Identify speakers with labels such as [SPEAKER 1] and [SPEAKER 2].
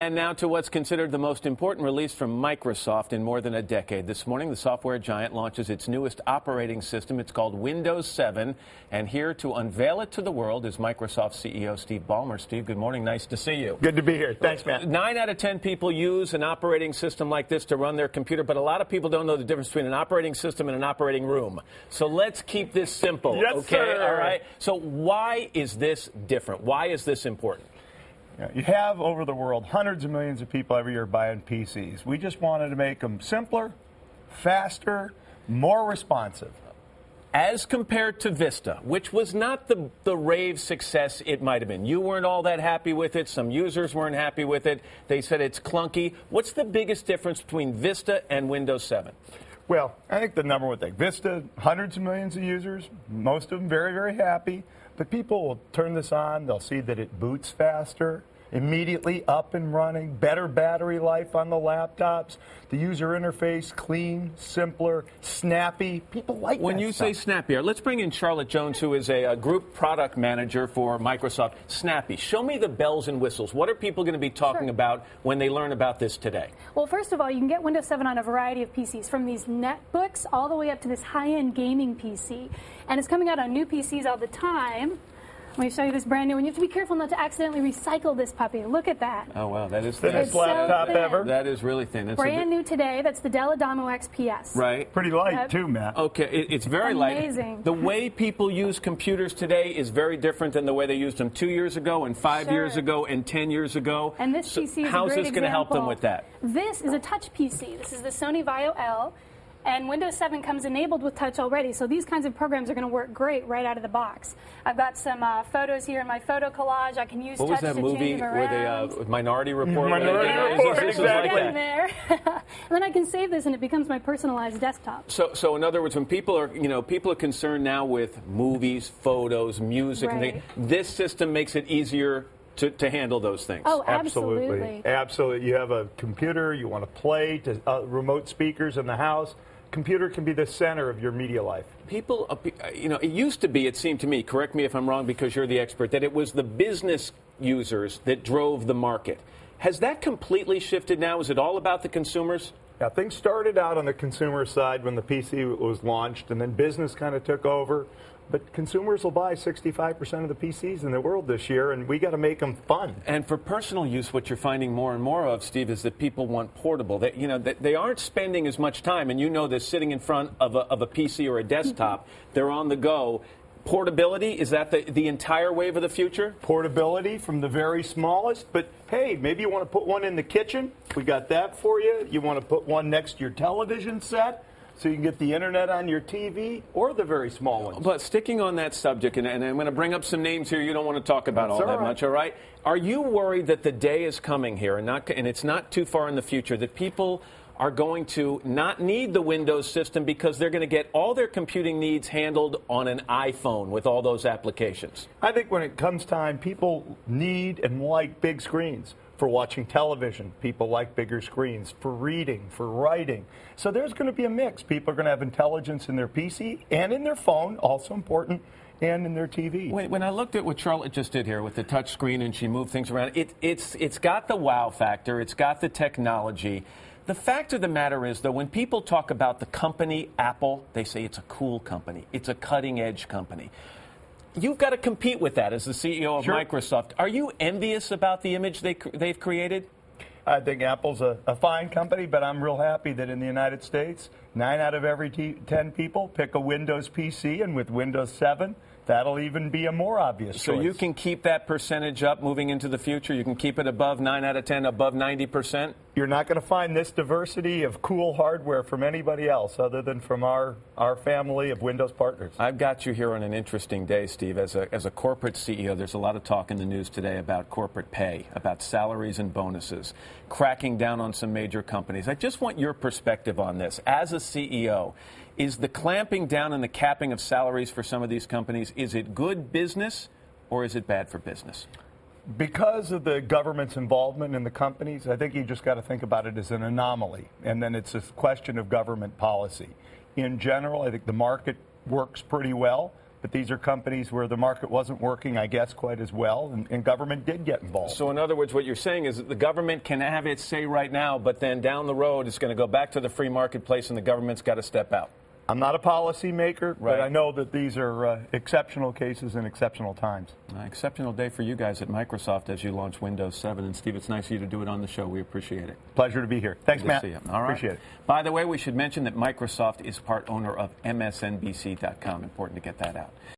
[SPEAKER 1] And now to what's considered the most important release from Microsoft in more than a decade. This morning, the software giant launches its newest operating system. It's called Windows 7. And here to unveil it to the world is Microsoft CEO Steve Ballmer. Steve, good morning. Nice to see you.
[SPEAKER 2] Good to be here. Thanks, Matt.
[SPEAKER 1] 9 out of 10 people use an operating system like this to run their computer, but a lot of people don't know the difference between an operating system and an operating room. So let's keep this simple.
[SPEAKER 2] Yes,
[SPEAKER 1] okay?
[SPEAKER 2] sir.
[SPEAKER 1] All right. So why is this different? Why is this important?
[SPEAKER 2] You have over the world hundreds of millions of people every year buying PCs. We just wanted to make them simpler, faster, more responsive.
[SPEAKER 1] As compared to Vista, which was not the rave success it might have been. You weren't all that happy with it. Some users weren't happy with it. They said it's clunky. What's the biggest difference between Vista and Windows 7?
[SPEAKER 2] Well, I think the number one thing, Vista, hundreds of millions of users, most of them very, very happy. But people will turn this on. They'll see that it boots faster, immediately up and running, better battery life on the laptops, the user interface clean, simpler, snappy. People like that.
[SPEAKER 1] When you say snappy, let's bring in Charlotte Jones, who is a group product manager for Microsoft. Snappy. Show me the bells and whistles. What are people going to be talking about when they learn about this today?
[SPEAKER 3] Well, first of all, you can get Windows 7 on a variety of PCs, from these netbooks all the way up to this high-end gaming PC. And it's coming out on new PCs all the time. Let me show you this brand new one. You have to be careful not to accidentally recycle this puppy. Look at that.
[SPEAKER 1] Oh, wow. That is thin.
[SPEAKER 2] Thinnest laptop ever.
[SPEAKER 1] That is really thin. It's
[SPEAKER 3] brand new today. That's the Dell Adamo XPS.
[SPEAKER 1] Right.
[SPEAKER 2] Pretty light, too, Matt.
[SPEAKER 1] Okay. It's very
[SPEAKER 3] amazing.
[SPEAKER 1] light. The way people use computers today is very different than the way they used them 2 years ago and 5 years ago and 10 years ago.
[SPEAKER 3] And this PC is a great
[SPEAKER 1] How's this going to help them with that?
[SPEAKER 3] This is a touch PC. This is the Sony Vaio L. And Windows 7 comes enabled with touch already, so these kinds of programs are going to work great right out of the box. I've got some photos here in my photo collage. I can use touch to change them around.
[SPEAKER 1] What was that movie where they Minority Report?
[SPEAKER 2] Minority Report, exactly.
[SPEAKER 3] In there. And then I can save this, and it becomes my personalized desktop.
[SPEAKER 1] So in other words, when people are concerned now with movies, photos, music, and things, this system makes it easier to handle those things.
[SPEAKER 3] Oh, absolutely.
[SPEAKER 2] Absolutely. You have a computer, you want to play to remote speakers in the house. Computer can be the center of your media life.
[SPEAKER 1] People, it used to be, it seemed to me, correct me if I'm wrong because you're the expert, that it was the business users that drove the market. Has that completely shifted now? Is it all about the consumers?
[SPEAKER 2] Yeah, things started out on the consumer side when the PC was launched, and then business kind of took over. But consumers will buy 65% of the PCs in the world this year, and we got to make them fun.
[SPEAKER 1] And for personal use, what you're finding more and more of, Steve, is that people want portable. They aren't spending as much time, and you know this, sitting in front of a PC or a desktop. They're on the go. Portability, is that the entire wave of the future?
[SPEAKER 2] Portability from the very smallest, but hey, maybe you want to put one in the kitchen. We got that for you. You want to put one next to your television set, so you can get the internet on your TV, or the very small ones.
[SPEAKER 1] But sticking on that subject, and I'm going to bring up some names here you don't want to talk about all that much, all right? Are you worried that the day is coming here, and it's not too far in the future, that people are going to not need the Windows system because they're going to get all their computing needs handled on an iPhone with all those applications?
[SPEAKER 2] I think when it comes time, people need and like big screens. For watching television, people like bigger screens. For reading, for writing. So there's going to be a mix. People are going to have intelligence in their PC and in their phone, also important, and in their TV.
[SPEAKER 1] When I looked at what Charlotte just did here with the touch screen and she moved things around, it's got the wow factor. It's got the technology. The fact of the matter is, though, when people talk about the company Apple, they say it's a cool company. It's a cutting-edge company. You've got to compete with that as the CEO of Microsoft. Are you envious about the image they've created?
[SPEAKER 2] I think Apple's a fine company, but I'm real happy that in the United States, 9 out of every 10 people pick a Windows PC, and with Windows 7, that'll even be a more obvious choice.
[SPEAKER 1] So you can keep that percentage up moving into the future? You can keep it above 9 out of 10, above 90%?
[SPEAKER 2] You're not going to find this diversity of cool hardware from anybody else other than from our family of Windows partners.
[SPEAKER 1] I've got you here on an interesting day, Steve. As a corporate CEO, there's a lot of talk in the news today about corporate pay, about salaries and bonuses, cracking down on some major companies. I just want your perspective on this. As a CEO, is the clamping down and the capping of salaries for some of these companies, is it good business or is it bad for business?
[SPEAKER 2] Because of the government's involvement in the companies, I think you just got to think about it as an anomaly, and then it's a question of government policy. In general, I think the market works pretty well. but these are companies where the market wasn't working, I guess, quite as well, and government did get involved.
[SPEAKER 1] So in other words, what you're saying is that the government can have its say right now, but then down the road it's going to go back to the free marketplace and the government's got to step out.
[SPEAKER 2] I'm not a policy maker,
[SPEAKER 1] Right.
[SPEAKER 2] but I know that these are exceptional cases and exceptional times.
[SPEAKER 1] Exceptional day for you guys at Microsoft as you launch Windows 7. And Steve, it's nice of you to do it on the show. We appreciate it.
[SPEAKER 2] Pleasure to be here. Thanks,
[SPEAKER 1] Good to
[SPEAKER 2] Matt.
[SPEAKER 1] see you. All right.
[SPEAKER 2] Appreciate it.
[SPEAKER 1] By the way, we should mention that Microsoft is part owner of MSNBC.com. Important to get that out.